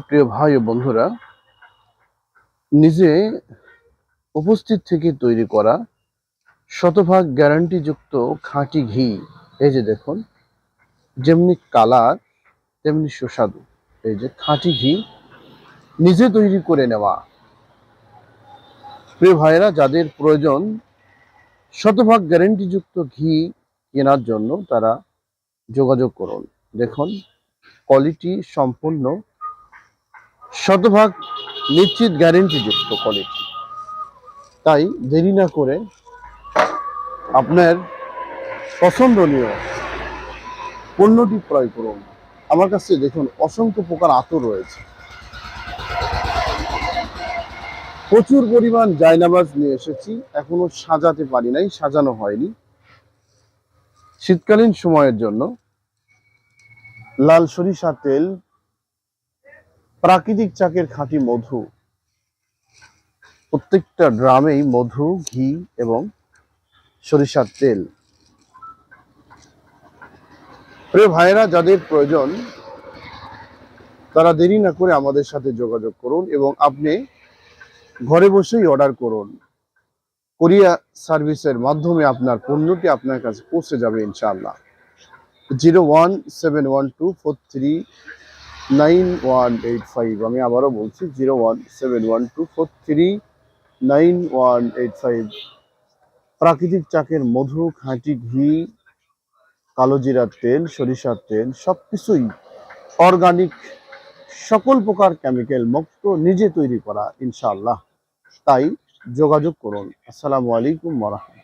প্রিয় ভাই ও বন্ধুরা, নিজে উপস্থিত থেকে তৈরি করা শতভাগ গ্যারান্টিযুক্ত খাঁটি ঘি। এই যে দেখুন, যেমনি কালার তেমনি সুস্বাদু। এই যে খাঁটি ঘি নিজে তৈরি করে নেওয়া। প্রিয় ভাইরা, যাদের প্রয়োজন শতভাগ গ্যারান্টিযুক্ত ঘি কেনার জন্য তারা যোগাযোগ করুন। দেখুন, কোয়ালিটি সম্পূর্ণ শতভাগ নিশ্চিত গ্যারান্টিযুক্ত কোয়ালিটি। তাই দেরি না করে আপনার পছন্দনীয় পণ্যটি ক্রয় করুন। আমার কাছে দেখুন অসংখ্য প্রকার আতর রয়েছে, প্রচুর পরিমাণ জায়নামাজ নিয়ে এসেছি, এখনো সাজাতে পারি নাই, সাজানো হয়নি। শীতকালীন সময়ের জন্য লাল সরিষা তেল, প্রাকৃতিক চাকের খাঁটি মধু, প্রত্যেকটা ড্রামেই মধু, ঘি এবং সরিষার তেল। প্রিয় ভাইয়েরা, যাদের প্রয়োজন তারা দেরি না করে আমাদের সাথে যোগাযোগ করুন এবং আপনি ঘরে বসেই অর্ডার করুন। কোরিয়া সার্ভিসের মাধ্যমে আপনার পণ্যটি আপনার কাছে পৌঁছে যাবে ইনশাআল্লাহ। 01712439185। আমি আবারও বলছি 01712439185। প্রাকৃতিক চাকের মধু, খাঁটি ঘি, কালো জিরার তেল, সরিষার তেল, সবকিছুই অর্গানিক, সকল প্রকার কেমিক্যাল মুক্ত, নিজে তৈরি করা ইনশাআল্লাহ। তাই যোগাযোগ করুন। আসসালামু আলাইকুম ওয়া রাহমাতুল্লাহ।